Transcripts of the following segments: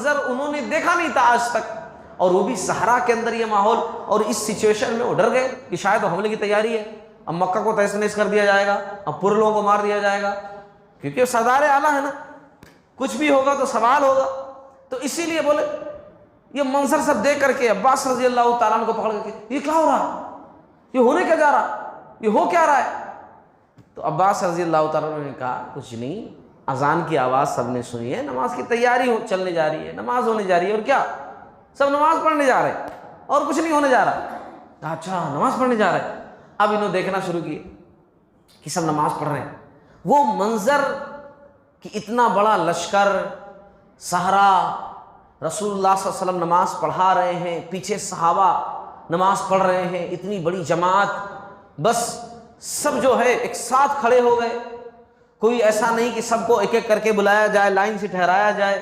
منظر انہوں نے دیکھا نہیں تھا آج تک، اور وہ بھی صحرا کے اندر یہ ماحول، اور اس سچویشن میں وہ ڈر گئے کہ شاید حملے کی تیاری ہے، اب مکہ کو تہس نہس کر دیا جائے گا، اب پورے لوگوں کو مار دیا جائے گا، کیونکہ سردار اعلیٰ ہے نا، کچھ بھی ہوگا تو سوال ہوگا۔ تو اسی لیے بولے یہ منظر سب دیکھ کر کے عباس رضی اللہ تعالیٰ عنہ کو پکڑ کے یہ کیا ہو رہا، یہ ہونے کیا جا رہا، یہ ہو کیا رہا ہے؟ تو عباس رضی اللہ تعالیٰ عنہ نے کہا کچھ نہیں، اذان کی آواز سب نے سنی ہے، نماز کی تیاری چلنے جا رہی ہے، نماز ہونے جا رہی ہے، اور کیا سب نماز پڑھنے جا رہے ہیں اور کچھ نہیں ہونے جا رہا۔ کہا اچھا نماز پڑھنے جا رہے ہیں۔ اب انہوں دیکھنا شروع کیے کہ سب نماز پڑھ رہے ہیں، وہ منظر کہ اتنا بڑا لشکر صحرا، رسول اللہ صلی اللہ علیہ وسلم نماز پڑھا رہے ہیں، پیچھے صحابہ نماز پڑھ رہے ہیں، اتنی بڑی جماعت، بس سب جو ہے ایک ساتھ کھڑے ہو گئے، کوئی ایسا نہیں کہ سب کو ایک ایک کر کے بلایا جائے، لائن سے ٹھہرایا جائے،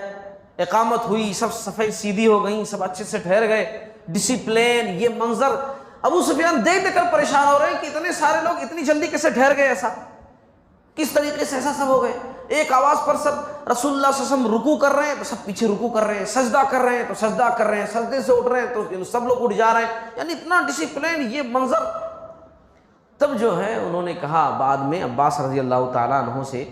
اقامت ہوئی، سب صفیں سیدھی ہو گئیں، سب اچھے سے ٹھہر گئے، ڈسپلین۔ یہ منظر ابو سفیان دیکھ دیکھ کر پریشان ہو رہے ہیں کہ اتنے سارے لوگ اتنی جلدی کیسے ٹھہر گئے، ایسا کس طریقے سے ایسا سب ہو گئے؟ ایک آواز پر سب رسول اللہ صلی اللہ علیہ وسلم رکوع کر رہے ہیں تو سب پیچھے رکوع کر رہے ہیں، سجدہ کر رہے ہیں تو سجدہ کر رہے ہیں، سجدے سے اٹھ رہے ہیں تو سب لوگ اٹھ جا رہے ہیں، یعنی اتنا ڈسپلین، یہ منظر۔ تب جو ہے انہوں نے کہا بعد میں عباس رضی اللہ تعالیٰ عنہ سے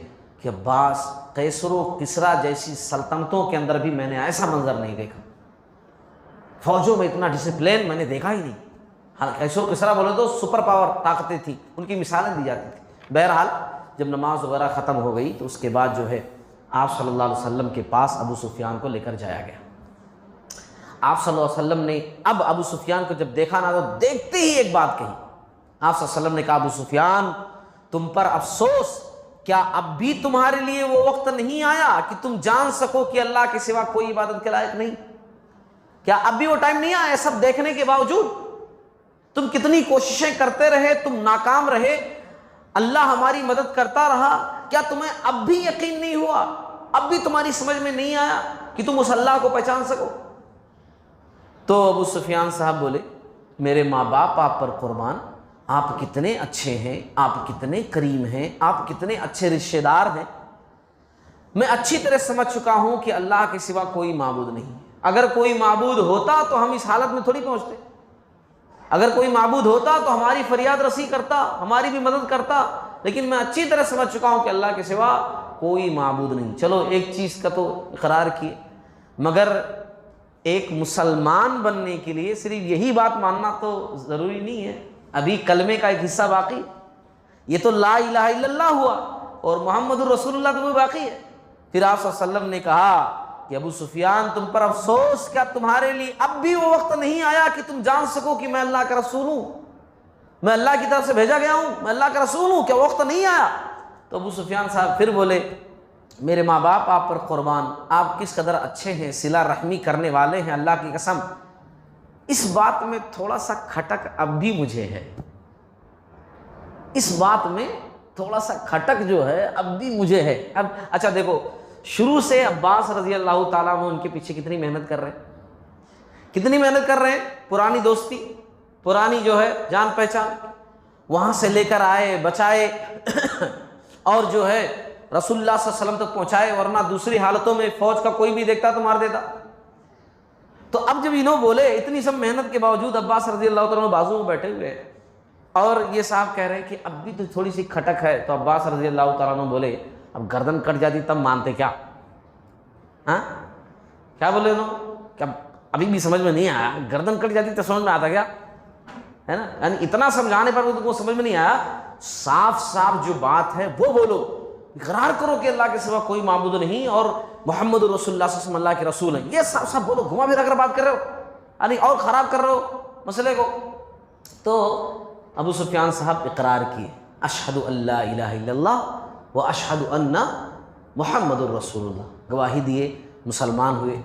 کہ عباس، قیصر و کسریٰ جیسی سلطنتوں کے اندر بھی میں نے ایسا منظر نہیں دیکھا، فوجوں میں اتنا ڈسپلین میں نے دیکھا ہی نہیں۔ ہاں قیصر و کسریٰ بولے تو سپر پاور طاقتیں تھیں، ان کی مثالیں دی جاتی تھیں۔ بہرحال جب نماز وغیرہ ختم ہو گئی تو اس کے بعد جو ہے آپ صلی اللہ علیہ وسلم کے پاس ابو سفیان کو لے کر جایا گیا۔ آپ صلی اللہ علیہ وسلم نے اب ابو سفیان کو جب دیکھا نا تو دیکھتے ہی ایک بات کہی۔ آپ صلی اللہ علیہ وسلم نے کہا ابو سفیان تم پر افسوس، کیا اب بھی تمہارے لیے وہ وقت نہیں آیا کہ تم جان سکو کہ اللہ کے سوا کوئی عبادت کے لائق نہیں؟ کیا اب بھی وہ ٹائم نہیں آیا؟ سب دیکھنے کے باوجود تم کتنی کوششیں کرتے رہے، تم ناکام رہے، اللہ ہماری مدد کرتا رہا، کیا تمہیں اب بھی یقین نہیں ہوا، اب بھی تمہاری سمجھ میں نہیں آیا کہ تم اس اللہ کو پہچان سکو؟ تو ابو سفیان صاحب بولے میرے ماں باپ آپ پر قربان، آپ کتنے اچھے ہیں، آپ کتنے کریم ہیں، آپ کتنے اچھے رشتہ دار ہیں، میں اچھی طرح سمجھ چکا ہوں کہ اللہ کے سوا کوئی معبود نہیں۔ اگر کوئی معبود ہوتا تو ہم اس حالت میں تھوڑی پہنچتے، اگر کوئی معبود ہوتا تو ہماری فریاد رسی کرتا، ہماری بھی مدد کرتا، لیکن میں اچھی طرح سمجھ چکا ہوں کہ اللہ کے سوا کوئی معبود نہیں۔ چلو ایک چیز کا تو اقرار کیے، مگر ایک مسلمان بننے کے لیے صرف یہی بات ماننا تو ضروری نہیں ہے، ابھی کلمے کا ایک حصہ باقی، یہ تو لا الہ الا اللہ ہوا اور محمد الرسول اللہ تو وہ باقی ہے۔ پھر آپ صلی اللہ علیہ وسلم نے کہا کہ ابو سفیان تم پر افسوس، کیا تمہارے لیے اب بھی وہ وقت نہیں آیا کہ تم جان سکو کہ میں اللہ کا رسول ہوں، میں اللہ کی طرف سے بھیجا گیا ہوں، میں اللہ کا رسول ہوں، کیا وقت نہیں آیا؟ تو ابو سفیان صاحب پھر بولے میرے ماں باپ آپ پر قربان، آپ کس قدر اچھے ہیں، صلہ رحمی کرنے والے ہیں، اللہ کی قسم اس بات میں تھوڑا سا کھٹک اب بھی مجھے ہے، اس بات میں تھوڑا سا کھٹک جو ہے اب بھی مجھے ہے۔ اب اچھا دیکھو، شروع سے عباس رضی اللہ تعالیٰ عنہ ان کے پیچھے کتنی محنت کر رہے ہیں، کتنی محنت کر رہے ہیں، پرانی دوستی، پرانی جو ہے جان پہچان، وہاں سے لے کر آئے، بچائے اور جو ہے رسول اللہ صلی اللہ علیہ وسلم تک پہنچائے، ورنہ دوسری حالتوں میں فوج کا کوئی بھی دیکھتا تو مار دیتا۔ تو اب جب انہوں بولے اتنی سب محنت کے باوجود عباس رضی اللہ تعالیٰ عنہ بازو میں بیٹھے ہوئے ہیں اور یہ صاحب کہہ رہے ہیں کہ اب بھی تو تھوڑی سی کھٹک ہے، تو عباس رضی اللہ تعالیٰ عنہ بولے اب گردن کٹ جاتی تب مانتے کیا؟ ہاں کیا بولے انہوں کہ ابھی بھی سمجھ میں نہیں آیا، گردن کٹ جاتی تو سمجھ میں آتا کیا ہے نا؟ یعنی اتنا سمجھانے پر وہ سمجھ میں نہیں آیا، صاف صاف جو بات ہے وہ بولو، اقرار کرو کہ اللہ کے سوا کوئی معبود نہیں اور محمد رسول اللہ صلی اللہ علیہ وسلم اللہ کے رسول ہیں، یہ صاف صاف بولو، گھما پھرا کر بات کر رہے ہو یعنی اور خراب کر رہے ہو مسئلے کو۔ تو ابو سفیان صاحب اقرار کیے، اشہد ان لا الہ الا اللہ و اشہد ان محمد الرسول اللہ، گواہی دیے، مسلمان ہوئے۔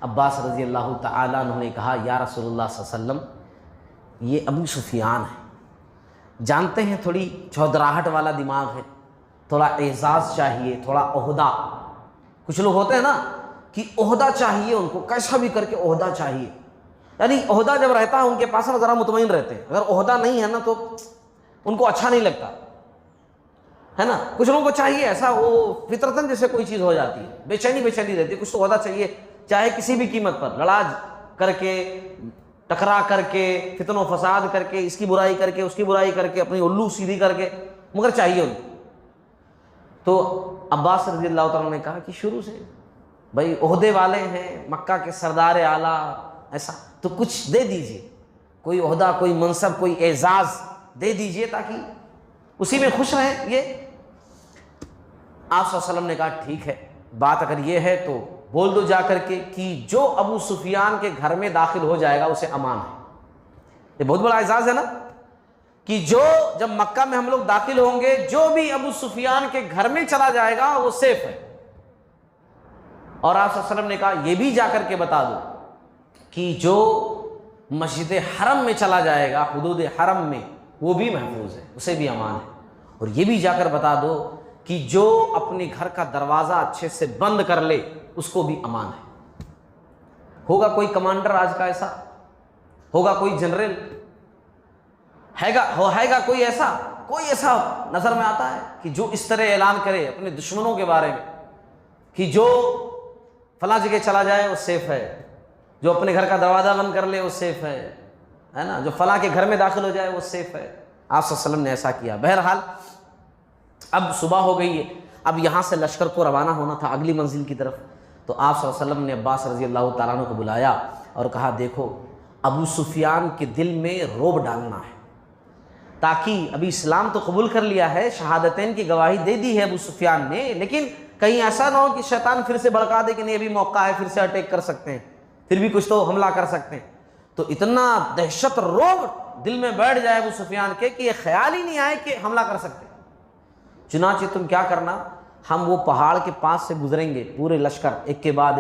عباس رضی اللہ تعالیٰ عنہ نے کہا یا رسول اللہ صلی اللہ علیہ وسلم یہ ابو سفیان ہے، جانتے ہیں تھوڑی چودراہٹ والا دماغ ہے، تھوڑا اعزاز چاہیے، تھوڑا عہدہ، کچھ لوگ ہوتے ہیں نا کہ عہدہ چاہیے ان کو، کیسا بھی کر کے عہدہ چاہیے، یعنی عہدہ جب رہتا ہے ان کے پاس نا ذرا مطمئن رہتے ہیں، اگر عہدہ نہیں ہے نا تو ان کو اچھا نہیں لگتا ہے نا۔ کچھ لوگوں کو چاہیے ایسا، وہ فطرتاً جیسے کوئی چیز ہو جاتی ہے، بے چینی رہتی ہے، کچھ تو عہدہ چاہیے چاہے کسی بھی قیمت پر لڑا کر کے، ٹکرا کر کے، فتن و فساد کر کے، اس کی برائی کر کے، اس کی برائی کر کے، اپنی الو سیدھی کر کے، مگر چاہیے ان کو۔ تو عباس رضی اللہ تعالیٰ نے کہا کہ شروع سے بھائی عہدے والے ہیں، مکہ کے سردار اعلیٰ، ایسا تو کچھ دے دیجیے، کوئی عہدہ، کوئی منصب، کوئی اعزاز دے دیجیے تاکہ اسی میں خوش رہیں۔ یہ آپ صلی اللہ علیہ وسلم نے کہا ٹھیک ہے، بات اگر یہ ہے تو بول دو جا کر کے کہ جو ابو سفیان کے گھر میں داخل ہو جائے گا اسے امان ہے۔ یہ بہت بڑا اعزاز ہے نا، کہ جو جب مکہ میں ہم لوگ داخل ہوں گے، جو بھی ابو سفیان کے گھر میں چلا جائے گا وہ سیف ہے۔ اور آپ صلی اللہ علیہ وسلم نے کہا یہ بھی جا کر کے بتا دو کہ جو مسجد حرم میں چلا جائے گا، حدود حرم میں، وہ بھی محفوظ ہے، اسے بھی امان ہے۔ اور یہ بھی جا کر بتا دو کہ جو اپنے گھر کا دروازہ اچھے سے بند کر لے اس کو بھی امان ہے۔ ہوگا کوئی کمانڈر آج کا ایسا، ہوگا کوئی جنرل، ہے گا کوئی ایسا نظر میں آتا ہے کہ جو اس طرح اعلان کرے اپنے دشمنوں کے بارے میں کہ جو فلاں جگہ چلا جائے وہ سیف ہے، جو اپنے گھر کا دروازہ بند کر لے وہ سیف ہے نا، جو فلاں کے گھر میں داخل ہو جائے وہ سیف ہے۔ آپ صلی اللہ علیہ وسلم نے ایسا کیا۔ بہرحال اب صبح ہو گئی ہے، اب یہاں سے لشکر کو روانہ ہونا تھا اگلی منزل کی طرف۔ تو آپ صلی اللہ علیہ وسلم نے عباس رضی اللہ تعالیٰ عنہ کو بلایا اور کہا دیکھو ابو سفیان کے دل میں رعب ڈالنا ہے، تاکہ ابھی اسلام تو قبول کر لیا ہے، شہادتین کی گواہی دے دی ہے ابو سفیان نے، لیکن کہیں ایسا نہ ہو کہ شیطان پھر سے بھڑکا دے کہ نہیں ابھی موقع ہے، پھر سے اٹیک کر سکتے ہیں، پھر بھی کچھ تو حملہ کر سکتے ہیں۔ تو اتنا دہشت رعب دل میں بیٹھ جائے ابو سفیان کے کہ یہ خیال ہی نہیں آئے کہ حملہ کر سکتے۔ چنانچہ تم کیا کرنا، ہم وہ پہاڑ کے پاس سے گزریں گے، پورے لشکر ایک کے بعد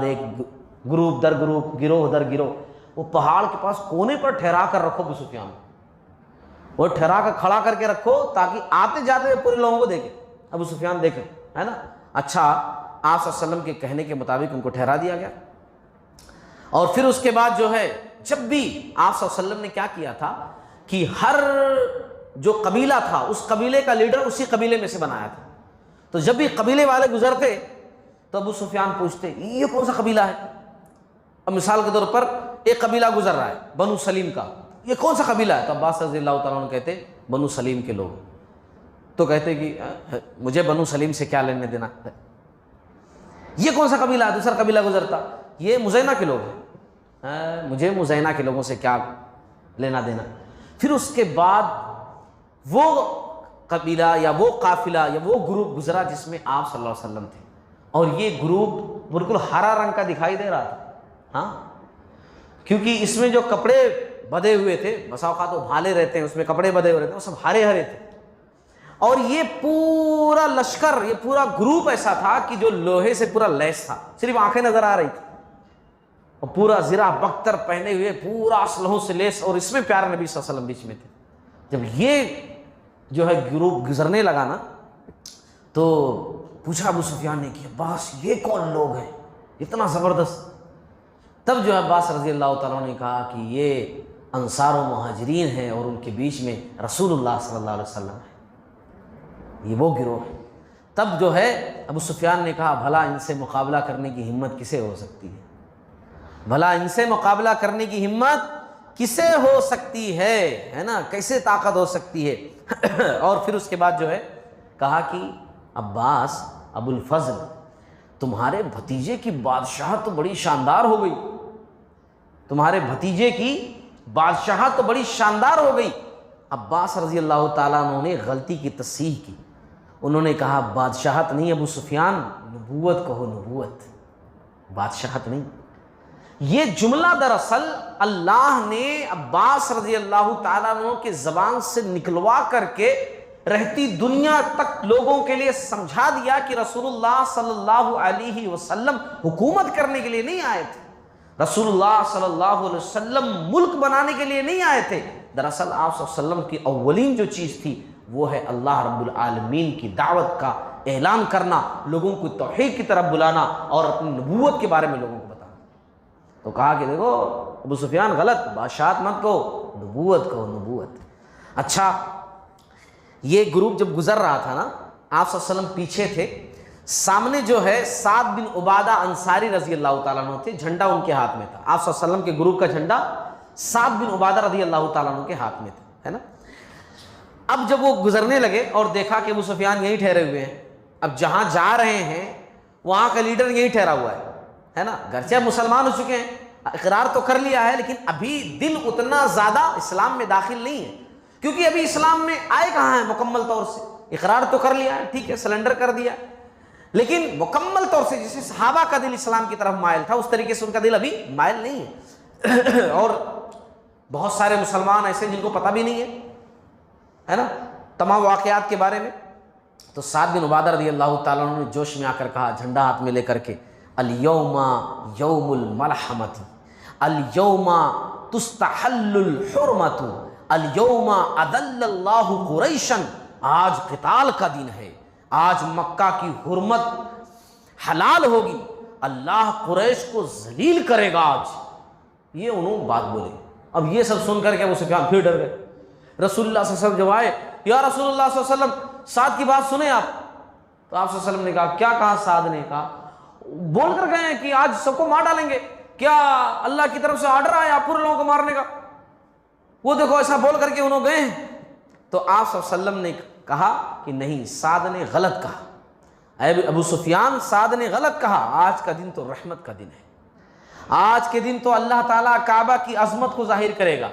ایک، گروپ در گروپ، گروہ در گروہ، وہ پہاڑ کے پاس کونے پر ٹھہرا کر رکھو ابو سفیان کو، وہ ٹھہرا کر کھڑا کر کے رکھو تاکہ آتے جاتے ہوئے پورے لوگوں کو دیکھیں، ابو سفیان دیکھیں، ہے نا۔ اچھا، آپ صلی اللہ علیہ وسلم کے کہنے کے مطابق ان کو ٹھہرا دیا گیا۔ اور پھر اس کے بعد جو ہے، جب بھی آپ صلی اللہ علیہ وسلم نے کیا کیا تھا کہ ہر جو قبیلہ تھا اس قبیلے کا لیڈر اسی قبیلے میں سے بنایا تھا۔ تو جب بھی قبیلے والے گزرتے تو ابو سفیان پوچھتے یہ کون سا قبیلہ ہے۔ اب مثال کے طور پر ایک قبیلہ گزر رہا ہے بنو سلیم کا، یہ کون سا قبیلہ ہے؟ تو عباس رضی اللہ تعالیٰ عنہ کہتے بنو سلیم کے لوگ۔ تو کہتے کہ مجھے بنو سلیم سے کیا لینے دینا، یہ کون سا قبیلہ ہے؟ دوسرا قبیلہ گزرتا، یہ مزینہ کے لوگ ہیں، مجھے مزینہ کے لوگوں سے کیا لینا دینا۔ پھر اس کے بعد وہ قبیلہ یا وہ قافلہ یا وہ گروپ گزرا جس میں آپ صلی اللہ علیہ وسلم تھے، اور یہ گروپ بالکل ہرا رنگ کا دکھائی دے رہا تھا، ہاں، کیونکہ اس میں جو کپڑے بدے ہوئے تھے، بسا اوقات وہ بھالے رہتے ہیں، اس میں کپڑے بدے ہوئے رہتے ہیں، وہ سب ہرے ہرے تھے۔ اور یہ پورا لشکر، یہ پورا گروپ ایسا تھا کہ جو لوہے سے پورا لیس تھا، صرف آنکھیں نظر آ رہی تھی، اور پورا زرہ بختر پہنے ہوئے، پورا اسلحوں سے لیس، اور اس میں پیارے نبی صلی اللہ علیہ وسلم بیچ میں تھے۔ جب یہ جو ہے گروپ گزرنے لگا نا، تو پوچھا ابو سفیان نے کہ عباس یہ کون لوگ ہیں اتنا زبردست؟ تب جو ہے عباس رضی اللہ تعالیٰ نے کہا کہ یہ انصار و مہاجرین ہیں، اور ان کے بیچ میں رسول اللہ صلی اللہ علیہ وسلم ہے، یہ وہ گروہ ہے۔ تب جو ہے ابو سفیان نے کہا بھلا ان سے مقابلہ کرنے کی ہمت کسے ہو سکتی ہے، بھلا ان سے مقابلہ کرنے کی ہمت کسے ہو سکتی ہے نا، کیسے طاقت ہو سکتی ہے۔ اور پھر اس کے بعد جو ہے کہا کہ عباس ابو الفضل، تمہارے بھتیجے کی بادشاہت تو بڑی شاندار ہو گئی، تمہارے بھتیجے کی بادشاہت تو بڑی شاندار ہو گئی۔ عباس رضی اللہ تعالیٰ عنہ نے غلطی کی تصحیح کی، انہوں نے کہا بادشاہت نہیں ابو سفیان، نبوت کہو، نبوت، بادشاہت نہیں۔ یہ جملہ دراصل اللہ نے عباس رضی اللہ تعالیٰ عنہ کے زبان سے نکلوا کر کے رہتی دنیا تک لوگوں کے لیے سمجھا دیا کہ رسول اللہ صلی اللہ علیہ وسلم حکومت کرنے کے لیے نہیں آئے تھے، رسول اللہ صلی اللہ علیہ وسلم ملک بنانے کے لیے نہیں آئے تھے۔ دراصل آپ صلی اللہ علیہ وسلم کی اولین جو چیز تھی وہ ہے اللہ رب العالمین کی دعوت کا اعلان کرنا، لوگوں کو توحید کی طرف بلانا اور اپنی نبوت کے بارے میں لوگوں کو بتانا۔ تو کہا کہ دیکھو ابو سفیان غلط، بادشاہت مت کہو، نبوت کہو، نبوت۔ اچھا، یہ گروپ جب گزر رہا تھا نا، آپ صلی اللہ علیہ وسلم پیچھے تھے، سامنے جو ہے سعد بن عبادہ انصاری رضی اللہ تعالیٰ عنہ تھے، جھنڈا ان کے ہاتھ میں تھا، آپ صلی اللہ علیہ وسلم کے گروپ کا جھنڈا سعد بن عبادہ رضی اللہ تعالیٰ عنہ کے ہاتھ میں تھا، ہے نا۔ اب جب وہ گزرنے لگے اور دیکھا کہ ابو سفیان یہیں ٹھہرے ہوئے ہیں، اب جہاں جا رہے ہیں وہاں کا لیڈر یہیں ٹھہرا ہوا ہے نا، گرچہ مسلمان ہو چکے ہیں، اقرار تو کر لیا ہے، لیکن ابھی دل اتنا زیادہ اسلام میں داخل نہیں ہے، کیونکہ ابھی اسلام میں آئے کہاں ہیں مکمل طور سے، اقرار تو کر لیا ہے، ٹھیک ہے، سلنڈر کر دیا، لیکن مکمل طور سے جیسے صحابہ کا دل اسلام کی طرف مائل تھا اس طریقے سے ان کا دل ابھی مائل نہیں ہے۔ اور بہت سارے مسلمان ایسے جن کو پتہ بھی نہیں ہے نا تمام واقعات کے بارے میں۔ تو سعد بن عبادہ رضی اللہ تعالیٰ عنہ نے جوش میں آ کر کہا، جھنڈا ہاتھ میں لے کر کے، الیوم یوم الملحمۃ، الیوم تستحل الحرمۃ، الیوم اذل اللہ قریشا، آج قتال کا دن ہے، آج مکہ کی حرمت حلال ہوگی، اللہ قریش کو ذلیل کرے گا آج، یہ انہوں بات بولے۔ اب یہ سب سن کر کے ابو سفیان پھر ڈر گئے۔ رسول اللہ صلی اللہ علیہ وسلم جب آئے، یا رسول اللہ صلی اللہ علیہ وسلم سعد کی بات سنیں آپ، تو آپ صلی اللہ علیہ وسلم نے کہا، کیا کہا سعد نے؟ کہا بول کر گئے ہیں کہ آج سب کو مار ڈالیں گے، کیا اللہ کی طرف سے آرڈر آیا پورے لوگوں کو مارنے کا؟ وہ دیکھو ایسا بول کر کے انہوں گئے ہیں۔ تو آپ صلی اللہ علیہ وسلم نے کہا کہ نہیں، سعد نے غلط کہا، اے ابو سفیان سعد نے غلط کہا، آج کا دن تو رحمت کا دن ہے، آج کے دن تو اللہ تعالیٰ کعبہ کی عظمت کو ظاہر کرے گا،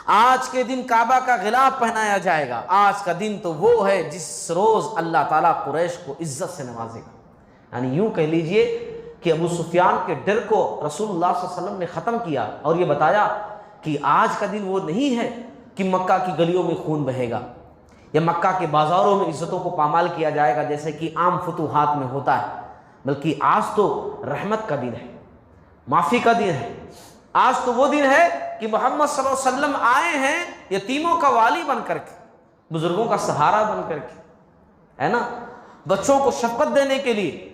آج کے دن کعبہ کا غلاف پہنایا جائے گا، آج کا دن تو وہ ہے جس روز اللہ تعالیٰ قریش کو عزت سے نوازے گا۔ یعنی یوں کہہ لیجئے کہ ابو سفیان کے ڈر کو رسول اللہ صلی اللہ علیہ وسلم نے ختم کیا اور یہ بتایا کہ آج کا دن وہ نہیں ہے کہ مکہ کی گلیوں میں خون بہے گا یا مکہ کے بازاروں میں عزتوں کو پامال کیا جائے گا جیسے کہ عام فتوحات میں ہوتا ہے، بلکہ آج تو رحمت کا دن ہے، معافی کا دن ہے، آج تو وہ دن ہے کہ محمد صلی اللہ علیہ وسلم آئے ہیں یتیموں کا والی بن کر کے، بزرگوں کا سہارا بن کر کے، ہے نا، بچوں کو شفقت دینے کے لیے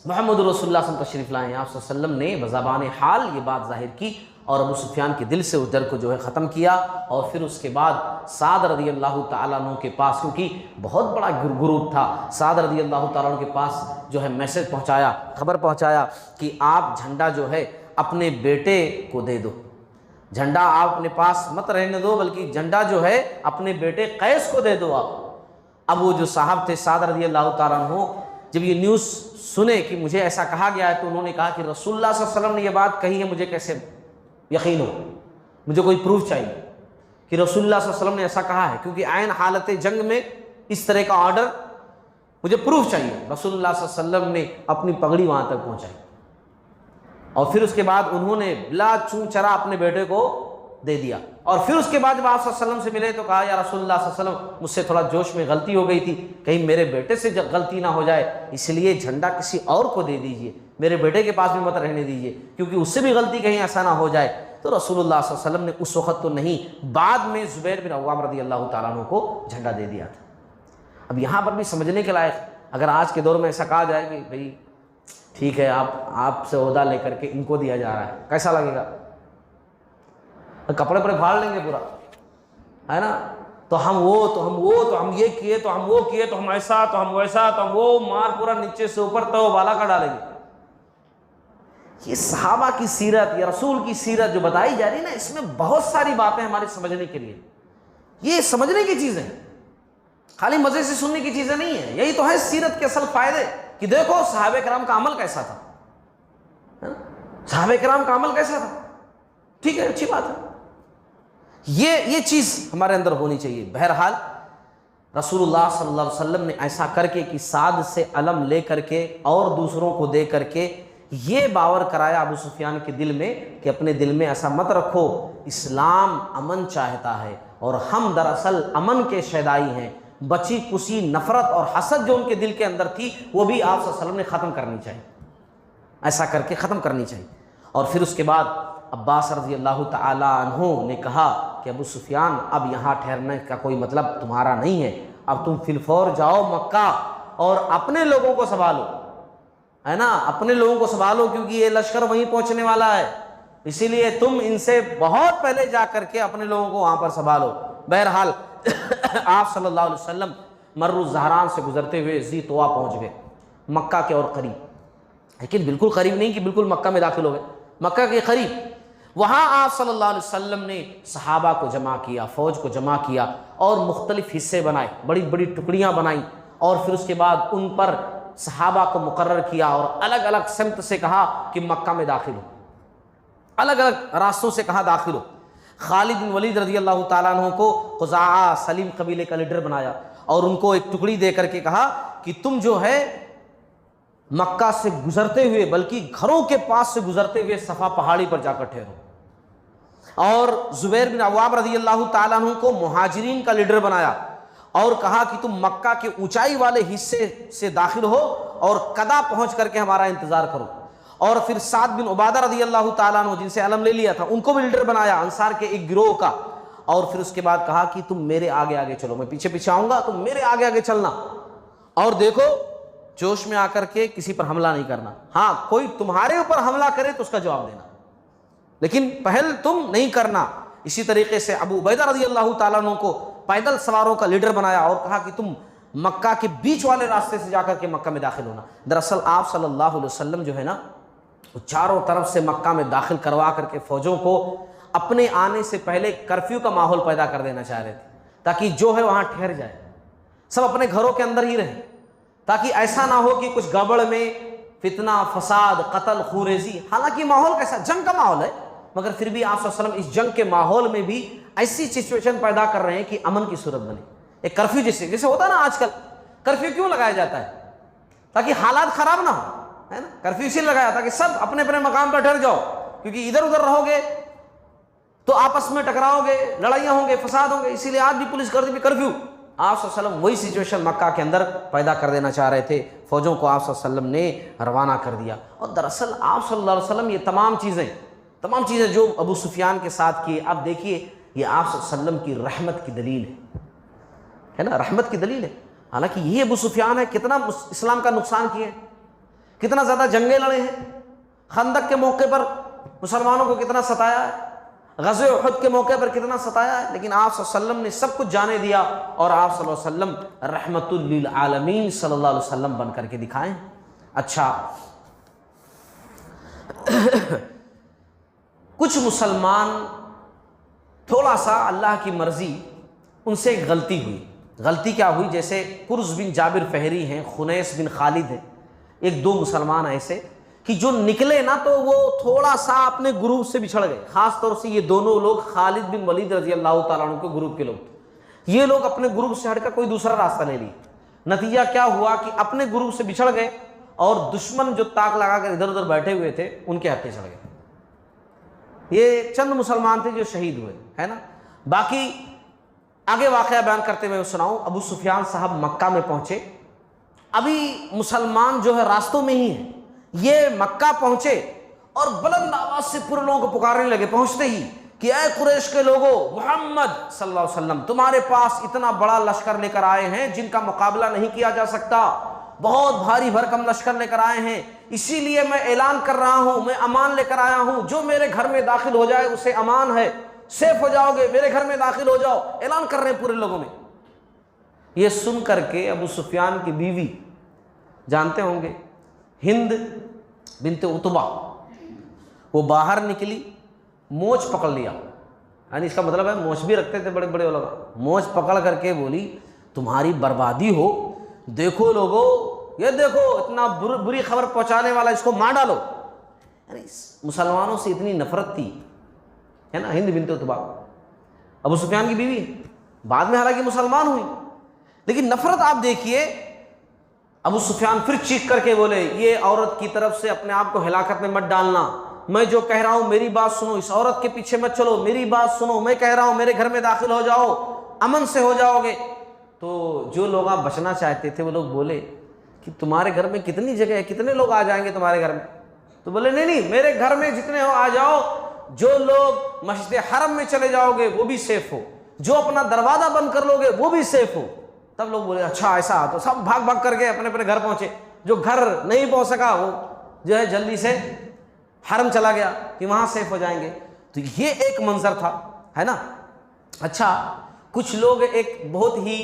محمد رسول اللہ صلی اللہ علیہ وسلم تشریف لائے ہیں۔ آپ صلی اللہ علیہ وسلم نے بزبان حال یہ بات ظاہر کی اور ابو سفیان کے دل سے اس ڈر کو جو ہے ختم کیا، اور پھر اس کے بعد سعد رضی اللہ تعالیٰ عنہ کے پاس، کیونکہ بہت بڑا گروپ تھا، سعد رضی اللہ تعالیٰ عنہ کے پاس جو ہے میسج پہنچایا، خبر پہنچایا کہ آپ جھنڈا جو ہے اپنے بیٹے کو دے دو، جھنڈا آپ اپنے پاس مت رہنے دو، بلکہ جھنڈا جو ہے اپنے بیٹے قیس کو دے دو آپ۔ اب وہ جو صاحب تھے سعد رضی اللہ تعالیٰ عنہ، جب یہ نیوز سنے کہ مجھے ایسا کہا گیا ہے، تو انہوں نے کہا کہ رسول اللہ صلی اللہ علیہ وسلم نے یہ بات کہی ہے، مجھے کیسے یقین ہو، مجھے کوئی پروف چاہیے کہ رسول اللہ صلی اللہ علیہ وسلم نے ایسا کہا ہے، کیونکہ عین حالت جنگ میں اس طرح کا آرڈر مجھے پروف چاہیے۔ رسول اللہ صلی اللہ علیہ وسلم نے اپنی پگڑی وہاں تک پہنچائی اور پھر اس کے بعد انہوں نے بلا چوں چرا اپنے بیٹے کو دے دیا، اور پھر اس کے بعد جب آپ صلی اللہ علیہ وسلم سے ملے تو کہا، یا رسول اللہ صلی اللہ علیہ وسلم مجھ سے تھوڑا جوش میں غلطی ہو گئی تھی، کہیں میرے بیٹے سے غلطی نہ ہو جائے، اس لیے جھنڈا کسی اور کو دے دیجئے، میرے بیٹے کے پاس بھی مت رہنے دیجئے، کیونکہ اس سے بھی غلطی کہیں ایسا نہ ہو جائے۔ تو رسول اللہ صلی اللہ علیہ وسلم نے اس وقت تو نہیں، بعد میں زبیر بن عوام رضی اللہ تعالیٰ عنہ کو جھنڈا دے دیا تھا۔ اب یہاں پر بھی سمجھنے کے لائق، اگر آج کے دور میں ایسا کہا جائے کہ بھئی ٹھیک ہے آپ سے عہدہ لے کر کے ان کو دیا جا رہا ہے، کیسا لگے گا؟ کپڑے پر پھاڑ لیں گے پورا، ہے نا، تو ہم یہ کیے، تو ہم وہ کیے، تو ہم ایسا، تو ہم ویسا، تو ہم وہ، مار پورا نیچے سے اوپر تو بالا کا ڈالیں گے۔ یہ صحابہ کی سیرت یا رسول کی سیرت جو بتائی جا رہی ہے نا، اس میں بہت ساری باتیں ہمارے سمجھنے کے لیے، یہ سمجھنے کی چیزیں ہیں، خالی مزے سے سننے کی چیزیں نہیں ہیں۔ یہی تو ہے سیرت کے اصل فائدے، کہ دیکھو صحابہ کرام کا عمل کیسا تھا، صحابہ کرام کا عمل کیسا تھا، ٹھیک ہے، اچھی بات ہے، یہ چیز ہمارے اندر ہونی چاہیے۔ بہرحال رسول اللہ صلی اللہ علیہ وسلم نے ایسا کر کے کہ سعد سے علم لے کر کے اور دوسروں کو دے کر کے یہ باور کرایا ابو سفیان کے دل میں کہ اپنے دل میں ایسا مت رکھو، اسلام امن چاہتا ہے اور ہم دراصل امن کے شیدائی ہیں، بچی کسی نفرت اور حسد جو ان کے دل کے اندر تھی وہ بھی آپ صلی اللہ علیہ وسلم نے ختم کرنی چاہیے، ایسا کر کے ختم کرنی چاہیے۔ اور پھر اس کے بعد عباس رضی اللہ تعالی عنہ نے کہا کہ ابو سفیان اب یہاں ٹھہرنے کا کوئی مطلب تمہارا نہیں ہے، اب تم فی الفور جاؤ مکہ اور اپنے لوگوں کو سنبھالو، ہے نا، اپنے لوگوں کو سنبھالو، کیونکہ یہ لشکر وہیں پہنچنے والا ہے، اسی لیے تم ان سے بہت پہلے جا کر کے اپنے لوگوں کو وہاں پر سنبھالو۔ بہرحال آپ صلی اللہ علیہ وسلم مر الزہران سے گزرتے ہوئے ذی طوا پہنچ گئے، مکہ کے اور قریب، لیکن بالکل قریب نہیں کہ بالکل مکہ میں داخل ہو گئے، مکہ کے قریب۔ وہاں آپ صلی اللہ علیہ وسلم نے صحابہ کو جمع کیا، فوج کو جمع کیا اور مختلف حصے بنائے، بڑی بڑی ٹکڑیاں بنائیں، اور پھر اس کے بعد ان پر صحابہ کو مقرر کیا اور الگ الگ سمت سے کہا کہ مکہ میں داخل ہو، الگ الگ راستوں سے کہا داخل ہو۔ خالد بن ولید رضی اللہ تعالیٰ عنہ کو خزاعہ سلیم قبیلے کا لیڈر بنایا اور ان کو ایک ٹکڑی دے کر کے کہا کہ تم جو ہے مکہ سے گزرتے ہوئے، بلکہ گھروں کے پاس سے گزرتے ہوئے صفا پہاڑی پر جا کر ٹھہرو۔ اور زبیر بن عوام رضی اللہ تعالیٰ عنہ کو مہاجرین کا لیڈر بنایا اور کہا کہ تم مکہ کے اونچائی والے حصے سے داخل ہو اور قدا پہنچ کر کے ہمارا انتظار کرو۔ اور پھر سعد بن عبادہ رضی اللہ تعالیٰ عنہ جن سے علم لے لیا تھا، ان کو بھی لیڈر بنایا انصار کے ایک گروہ کا، اور پھر اس کے بعد کہا کہ تم میرے آگے آگے چلو، میں پیچھے پیچھے آؤں گا، تم میرے آگے آگے چلنا، اور دیکھو جوش میں آ کر کے کسی پر حملہ نہیں کرنا، ہاں کوئی تمہارے اوپر حملہ کرے تو اس کا جواب دینا، لیکن پہل تم نہیں کرنا۔ اسی طریقے سے ابو عبیدہ رضی اللہ تعالیٰ عنہ کو پیدل سواروں کا لیڈر بنایا اور کہا کہ تم مکہ کے بیچ والے راستے سے جا کر کے مکہ میں داخل ہونا۔ دراصل آپ صلی اللہ علیہ وسلم جو ہے نا، وہ چاروں طرف سے مکہ میں داخل کروا کر کے فوجوں کو اپنے آنے سے پہلے کرفیو کا ماحول پیدا کر دینا چاہ رہے تھے، تاکہ جو ہے وہاں ٹھہر جائے، سب اپنے گھروں کے اندر ہی رہیں، تاکہ ایسا نہ ہو کہ کچھ گڑبڑ میں فتنہ، فساد، قتل، خوریزی۔ حالانکہ ماحول کیسا، جنگ کا ماحول ہے، مگر پھر بھی آپ صلی اللہ علیہ وسلم اس جنگ کے ماحول میں بھی ایسی سچویشن پیدا کر رہے ہیں کہ امن کی صورت بنے۔ ایک کرفیو جیسے ہوتا ہے نا، آج کل کرفیو کیوں لگایا جاتا ہے؟ تاکہ حالات خراب نہ ہو، ہے نا، کرفیو اسی لگایا تھا کہ سب اپنے اپنے مقام پر ٹھہر جاؤ، کیونکہ ادھر ادھر رہو گے تو آپس میں ٹکراؤ گے، لڑائیاں ہوں گے، فساد ہوں گے، اسی لیے آج بھی پولیس کر دی بھی کرفیو۔ آپ صلی اللہ علیہ وسلم وہی سچویشن مکہ کے اندر پیدا کر دینا چاہ رہے تھے، فوجوں کو آپ صلی اللہ علیہ وسلم نے روانہ کر دیا۔ اور دراصل آپ صلی اللہ علیہ وسلم یہ تمام چیزیں جو ابو سفیان کے ساتھ کیے، آپ دیکھیے یہ آپ صلی اللہ علیہ وسلم کی رحمت کی دلیل ہے نا، رحمت کی دلیل ہے۔ حالانکہ یہ ابو سفیان ہے، کتنا اسلام کا نقصان کیے ہیں، کتنا زیادہ جنگیں لڑے ہیں، خندق کے موقع پر مسلمانوں کو کتنا ستایا ہے، غزوہ احد کے موقع پر کتنا ستایا ہے، لیکن آپ صلی اللہ علیہ وسلم نے سب کچھ جانے دیا اور آپ صلی اللہ علیہ وسلم رحمت للعالمین صلی اللہ علیہ وسلم بن کر کے دکھائیں۔ اچھا، کچھ مسلمان تھوڑا سا اللہ کی مرضی ان سے ایک غلطی ہوئی۔ غلطی کیا ہوئی؟ جیسے کرز بن جابر فہری ہیں، خنیس بن خالد ہیں، ایک دو مسلمان ایسے کہ جو نکلے نا تو وہ تھوڑا سا اپنے گروپ سے بچھڑ گئے۔ خاص طور سے یہ دونوں لوگ خالد بن ولید رضی اللہ تعالیٰ عنہ کے گروپ کے لوگ تھے۔ یہ لوگ اپنے گروپ سے ہٹ کر کوئی دوسرا راستہ لے لیے۔ نتیجہ کیا ہوا کہ اپنے گروپ سے بچھڑ گئے اور دشمن جو تاک لگا کر ادھر ادھر بیٹھے ہوئے تھے ان کے ہاتھے چڑھ گئے۔ یہ چند مسلمان تھے جو شہید ہوئے، ہے نا۔ باقی آگے واقعہ بیان کرتے ہوئے سناؤں، ابو سفیان صاحب مکہ میں پہنچے، ابھی مسلمان جو ہے راستوں میں ہی ہیں، یہ مکہ پہنچے اور بلند آواز سے پورے لوگوں کو پکارنے لگے پہنچتے ہی کہ اے قریش کے لوگوں، محمد صلی اللہ علیہ وسلم تمہارے پاس اتنا بڑا لشکر لے کر آئے ہیں جن کا مقابلہ نہیں کیا جا سکتا، بہت بھاری بھرکم لشکر لے کر آئے ہیں، اسی لیے میں اعلان کر رہا ہوں، میں امان لے کر آیا ہوں، جو میرے گھر میں داخل ہو جائے اسے امان ہے، سیف ہو جاؤ گے، میرے گھر میں داخل ہو جاؤ، اعلان کر رہے ہیں پورے لوگوں میں۔ یہ سن کر کے ابو سفیان کی بیوی، جانتے ہوں گے ہند بنت عتبہ، وہ باہر نکلی، موچ پکڑ لیا، یعنی اس کا مطلب ہے موچ بھی رکھتے تھے بڑے بڑے لوگ، موچ پکڑ کر کے بولی تمہاری بربادی ہو، دیکھو لوگوں، یہ دیکھو اتنا بری خبر پہنچانے والا، اس کو مار ڈالو۔ یعنی مسلمانوں سے اتنی نفرت تھی، ہے نا، ہند بنت عتبہ ابو سفیان کی بیوی، بعد میں حالانکہ مسلمان ہوئی، لیکن نفرت آپ دیکھیے۔ ابو سفیان پھر چیخ کر کے بولے یہ عورت کی طرف سے اپنے آپ کو ہلاکت میں مت ڈالنا، میں جو کہہ رہا ہوں میری بات سنو، اس عورت کے پیچھے مت چلو، میری بات سنو، میں کہہ رہا ہوں میرے گھر میں داخل ہو جاؤ، امن سے ہو جاؤ گے۔ تو جو لوگ آپ بچنا چاہتے تھے وہ لوگ بولے کہ تمہارے گھر میں کتنی جگہ ہے، کتنے لوگ آ جائیں گے تمہارے گھر میں؟ تو بولے نہیں، میرے گھر میں جتنے ہو آ جاؤ، جو لوگ مسجد حرم میں چلے جاؤ گے وہ بھی سیف ہو، جو اپنا دروازہ بند کر لو گے وہ بھی سیف ہو۔ تب لوگ بولے اچھا ایسا، تو سب بھاگ بھاگ کر کے اپنے اپنے گھر پہنچے۔ جو گھر نہیں پہنچ سکا وہ جو ہے جلدی سے حرم چلا گیا کہ وہاں سیف ہو جائیں گے۔ تو یہ ایک منظر تھا، ہے نا۔ اچھا، کچھ لوگ ایک بہت ہی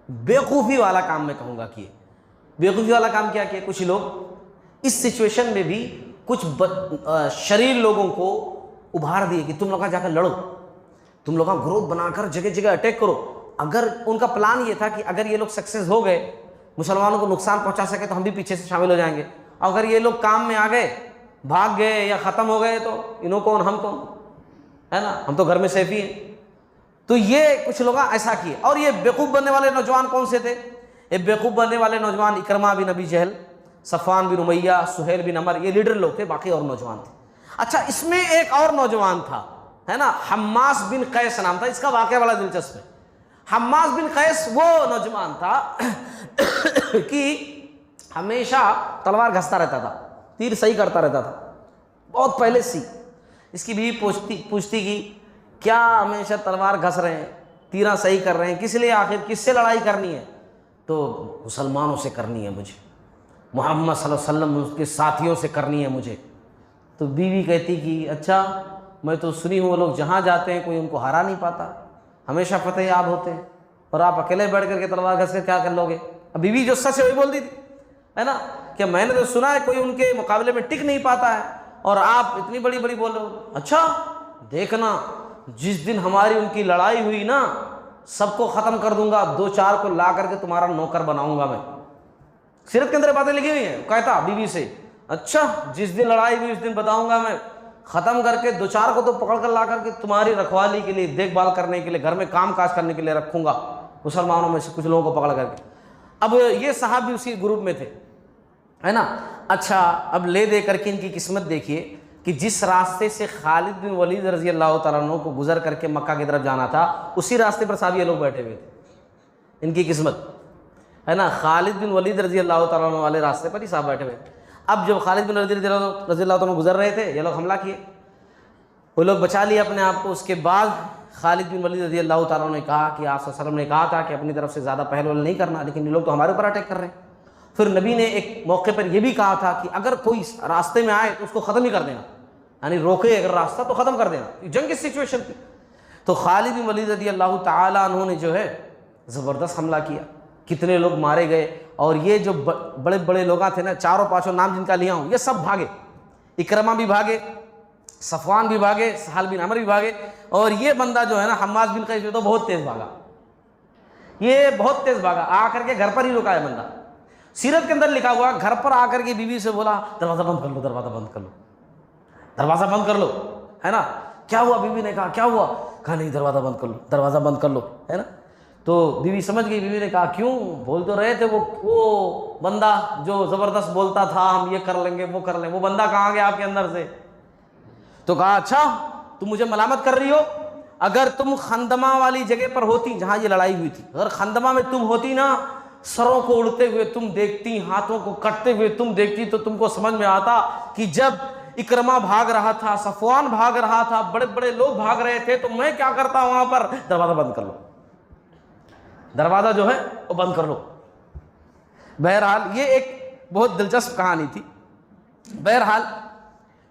بیوقوفی والا کام میں کہوں گا کہ بیوقوفی والا کام کیا کیا کچھ لوگ اس سچویشن میں بھی کچھ شریر لوگوں کو ابھار دیے کہ تم لوگ جا کر لڑو، تم لوگ گروپ بنا کر جگہ جگہ اٹیک کرو. اگر ان کا پلان یہ تھا کہ اگر یہ لوگ سکسیز ہو گئے، مسلمانوں کو نقصان پہنچا سکے تو ہم بھی پیچھے سے شامل ہو جائیں گے. اگر یہ لوگ کام میں آ گئے، بھاگ گئے یا ختم ہو گئے تو انہوں کون ہم کون، ہے نا، ہم تو گھر میں سیفی ہیں. تو یہ کچھ لوگ ایسا کیے. اور یہ بیوقوف بننے والے نوجوان کون سے تھے؟ یہ بیوقوف بننے والے نوجوان اکرمہ بن ابی جہل، صفوان بن امیہ، سہیل بن عمر، یہ لیڈر لوگ تھے، باقی اور نوجوان تھے. اچھا اس میں ایک اور نوجوان تھا، ہے نا، حماس بن قیس نام تھا. اس کا واقعہ بڑا دلچسپ ہے. حماس بن قیس وہ نوجوان تھا کہ ہمیشہ تلوار گھستا رہتا تھا، تیر صحیح کرتا رہتا تھا، بہت پہلے سے. اس کی بیوی پوچھتی کہ کیا ہمیشہ تلوار گھس رہے ہیں، تیرہ صحیح کر رہے ہیں، کس لیے، آخر کس سے لڑائی کرنی ہے؟ تو مسلمانوں سے کرنی ہے مجھے، محمد صلی اللہ علیہ وسلم اس کے ساتھیوں سے کرنی ہے مجھے. تو بیوی کہتی کہ اچھا، میں تو سنی ہوں وہ لوگ جہاں جاتے ہیں کوئی ان کو ہرا نہیں پاتا، ہمیشہ فتح یاب ہوتے ہیں، اور آپ اکیلے بیٹھ کر کے تلوار گھس کے کیا کر لو گے؟ اب بیوی جو سچ ہے وہی بول دی تھی، ہے نا، کہ میں نے تو سنا ہے کوئی ان کے مقابلے میں ٹک نہیں پاتا ہے، اور آپ اتنی بڑی بڑی بول رہے ہو. اچھا دیکھنا، جس دن ہماری ان کی لڑائی ہوئی نا، سب کو ختم کر دوں گا، 2-4 کو لا کر کے تمہارا نوکر بناؤں گا میں. سیرت کے اندر باتیں لکھی ہوئی ہیں. کہتا بیوی سے اچھا جس دن لڑائی ہوئی اس دن بتاؤں گا میں، ختم کر کے 2-4 کو تو پکڑ کر لا کر کے تمہاری رکھوالی کے لیے، دیکھ بھال کرنے کے لیے، گھر میں کام کاج کرنے کے لیے رکھوں گا، مسلمانوں میں سے کچھ لوگوں کو پکڑ کر کے. اب یہ صاحب بھی اسی گروپ میں تھے، ہے نا. اچھا اب لے دے کر کے ان کی قسمت دیکھیے کہ جس راستے سے خالد بن ولید رضی اللہ تعالیٰ عنہ کو گزر کر کے مکہ کی طرف جانا تھا، اسی راستے پر صاحب یہ لوگ بیٹھے ہوئے تھے. ان کی قسمت، ہے نا، خالد بن ولید رضی اللہ تعالیٰ عنہ والے راستے پر ہی صاحب بیٹھے ہوئے. اب جب خالد بن ولید رضی اللہ تعالیٰ عنہ گزر رہے تھے، یہ لوگ حملہ کیے، وہ لوگ بچا لیے اپنے آپ کو. اس کے بعد خالد بن ولید رضی اللہ تعالیٰ عنہ نے کہا کہ آپ صلی اللہ علیہ وسلم نے کہا تھا کہ اپنی طرف سے زیادہ پہل نہیں کرنا، لیکن یہ لوگ تو ہمارے اوپر اٹیک کر رہے ہیں. پھر نبی نے ایک موقع پر یہ بھی کہا تھا کہ اگر کوئی راستے میں آئے تو اس کو ختم ہی کر دینا، یعنی روکے اگر راستہ تو ختم کر دینا. جنگ کی سچویشن تھی. تو خالد بن ولید رضی اللہ تعالیٰ عنہ نے جو ہے زبردست حملہ کیا، کتنے لوگ مارے گئے. اور یہ جو بڑے بڑے لوگ تھے نا، 4-5 نام جن کا لیا ہوں، یہ سب بھاگے. اکرمہ بھی بھاگے، صفوان بھی بھاگے، سہل بن عمر بھی بھاگے. اور یہ بندہ جو ہے نا حماس بن قیس، تو بہت تیز بھاگا، یہ بہت تیز بھاگا، آ کر کے گھر پر ہی رکا ہے بندہ. سیرت کے اندر لکھا ہوا، گھر پر آ کر کے بیوی سے بولا دروازہ بند کر لو، دروازہ بند کر لو، دروازہ بند کر لو، ہے نا. کیا ہوا؟ بیوی نے کہا کیا ہوا؟ کہا نہیں دروازہ بند کر لو، دروازہ بند کر لو، ہے نا. تو بیوی سمجھ گئی. بیوی نے کہا کیوں؟ بول تو رہے تھے وہ بندہ جو زبردست بولتا تھا ہم یہ کر لیں گے وہ کر لیں، وہ بندہ کہاں گیا آپ کے اندر سے؟ تو کہا اچھا تم مجھے ملامت کر رہی ہو، اگر تم خندمہ والی جگہ پر ہوتی جہاں یہ لڑائی ہوئی تھی، اگر خندمہ میں تم ہوتی نا، سروں کو اڑتے ہوئے تم دیکھتی، ہاتھوں کو کٹتے ہوئے تم دیکھتی، تو تم کو سمجھ میں آتا کہ جب اکرمہ بھاگ رہا تھا، صفوان بھاگ رہا تھا، بڑے بڑے لوگ بھاگ رہے تھے، تو میں کیا کرتا وہاں پر؟ دروازہ بند کر لو، دروازہ جو ہے وہ بند کر لو. بہرحال یہ ایک بہت دلچسپ کہانی تھی. بہرحال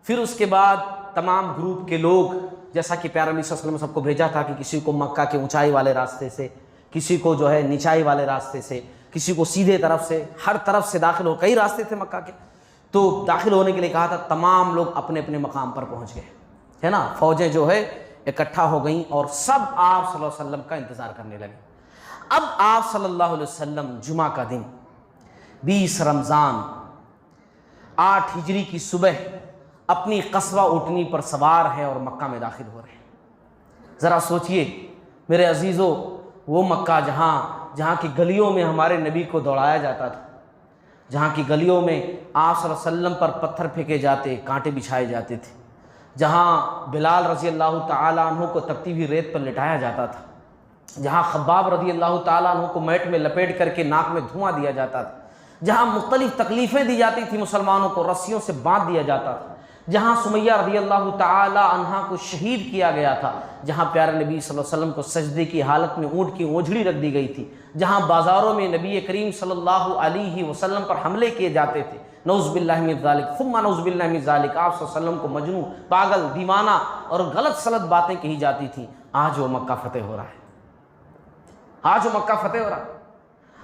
پھر اس کے بعد تمام گروپ کے لوگ، جیسا کہ پیارے نبی صلی اللہ علیہ وسلم نے سب کو بھیجا تھا کہ کسی کو مکہ کے اونچائی والے راستے سے، کسی کو جو ہے نچائی والے راستے سے، کسی کو سیدھے طرف سے، ہر طرف سے داخل ہو، کئی راستے تھے مکہ کے. تو داخل ہونے کے لیے کہا تھا. تمام لوگ اپنے اپنے مقام پر پہنچ گئے، ہے نا. فوجیں جو ہے اکٹھا ہو گئیں اور سب آپ صلی اللہ علیہ وسلم کا انتظار کرنے لگے. اب آپ صلی اللہ علیہ وسلم جمعہ کا دن 20 رمضان 8 ہجری کی صبح اپنی قصوہ اونٹنی پر سوار ہیں اور مکہ میں داخل ہو رہے ہیں. ذرا سوچئے میرے عزیزو، وہ مکہ جہاں کی گلیوں میں ہمارے نبی کو دوڑایا جاتا تھا، جہاں کی گلیوں میں آپ صلی اللہ علیہ وسلم پر پتھر پھینکے جاتے، کانٹے بچھائے جاتے تھے، جہاں بلال رضی اللہ تعالیٰ عنہ کو تپتی ہوئی ریت پر لٹایا جاتا تھا، جہاں خباب رضی اللہ تعالیٰ عنہ کو میٹ میں لپیٹ کر کے ناک میں دھواں دیا جاتا تھا، جہاں مختلف تکلیفیں دی جاتی تھی، مسلمانوں کو رسیوں سے باندھ دیا جاتا تھا، جہاں سمیہ رضی اللہ تعالی عنہا کو شہید کیا گیا تھا، جہاں پیارے نبی صلی اللہ علیہ وسلم کو سجدے کی حالت میں اونٹ کی اونجھڑی رکھ دی گئی تھی، جہاں بازاروں میں نبی کریم صلی اللہ علیہ وسلم پر حملے کیے جاتے تھے، نعوذ باللہ من ذالک ثم نعوذ باللہ من ذالک، آپ صلی اللہ علیہ وسلم کو مجنون، پاگل، دیوانہ اور غلط سلط باتیں کہی جاتی تھیں. آج وہ مکہ فتح ہو رہا ہے، آج وہ مکہ فتح ہو رہا ہے.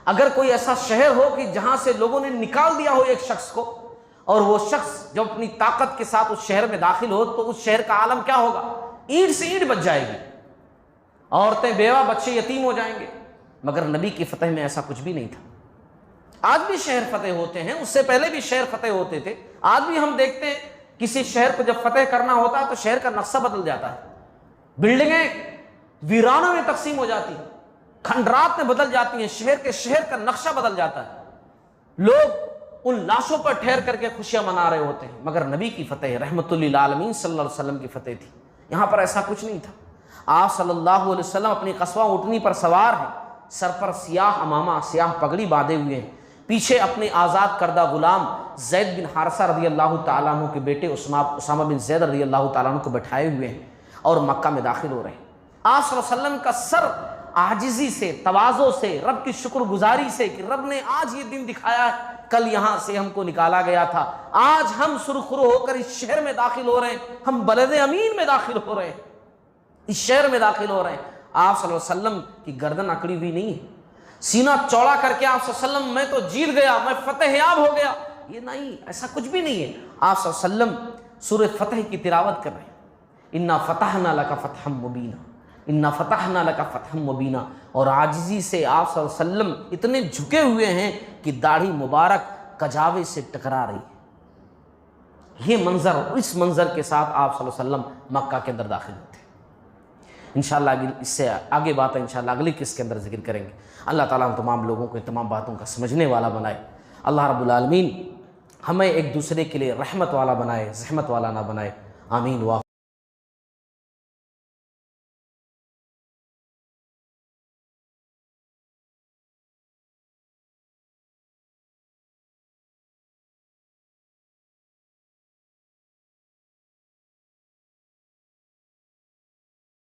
اگر کوئی ایسا شہر ہو کہ جہاں سے لوگوں نے نکال دیا ہو ایک شخص کو، اور وہ شخص جب اپنی طاقت کے ساتھ اس شہر میں داخل ہو تو اس شہر کا عالم کیا ہوگا؟ اینٹ سے اینٹ بچ جائے گی، عورتیں بیوہ بچے یتیم ہو جائیں گے۔ مگر نبی کی فتح میں ایسا کچھ بھی نہیں تھا۔ آج بھی شہر فتح ہوتے ہیں، اس سے پہلے بھی شہر فتح ہوتے تھے۔ آج بھی ہم دیکھتے ہیں کسی شہر کو جب فتح کرنا ہوتا ہے تو شہر کا نقشہ بدل جاتا ہے، بلڈنگیں ویرانوں میں تقسیم ہو جاتی ہیں، کھنڈرات میں بدل جاتی ہیں، شہر کا نقشہ بدل جاتا ہے، لوگ ان لاشوں پر ٹھہر کر کے خوشیاں منا رہے ہوتے ہیں۔ مگر نبی کی فتح رحمت للعالمین صلی اللہ علیہ وسلم کی فتح تھی، یہاں پر ایسا کچھ نہیں تھا۔ آپ صلی اللہ علیہ وسلم اپنی قصوہ اونٹنی پر سوار ہیں، سر پر سیاہ امامہ سیاہ پگڑی باندھے ہوئے ہیں، پیچھے اپنے آزاد کردہ غلام زید بن حارثہ رضی اللہ تعالیٰ عنہ کے بیٹے اسامہ بن زید رضی اللہ تعالیٰ عنہ کو بٹھائے ہوئے ہیں اور مکہ میں داخل ہو رہے ہیں۔ آپ صلی اللہ علیہ وسلم کا سر عاجزی سے، تواضع سے، رب کی شکر گزاری سے کہ رب نے آج یہ دن دکھایا ہے، کل یہاں سے ہم کو نکالا گیا تھا، آج ہم سرخرو ہو کر اس شہر میں داخل ہو رہے ہیں، ہم بلد امین میں داخل ہو رہے ہیں، اس شہر میں داخل ہو رہے ہیں۔ آپ صلی اللہ علیہ وسلم کی گردن اکڑی ہوئی نہیں ہے، سینہ چوڑا کر کے آپ صلی اللہ علیہ وسلم میں تو جیت گیا، میں فتح یاب ہو گیا، یہ نہیں، ایسا کچھ بھی نہیں ہے۔ آپ صلی اللہ علیہ وسلم سورہ فتح کی تلاوت کر رہے ہیں، انا فتحنا لک فتحا مبینا، انا فتحنا لک فتحا مبینا، اور عاجزی سے آپ صلی اللہ علیہ وسلم اتنے جھکے ہوئے ہیں کہ داڑھی مبارک کجاوے سے ٹکرا رہی ہے۔ یہ منظر، اس منظر کے ساتھ آپ صلی اللہ علیہ وسلم مکہ کے اندر داخل ہوتے ہیں۔ انشاءاللہ اس سے آگے بات ہے انشاءاللہ اگلی قسط کے اندر ذکر کریں گے۔ اللہ تعالیٰ ہم تمام لوگوں کو تمام باتوں کا سمجھنے والا بنائے۔ اللہ رب العالمین ہمیں ایک دوسرے کے لیے رحمت والا بنائے، زحمت والا نہ بنائے۔ آمین۔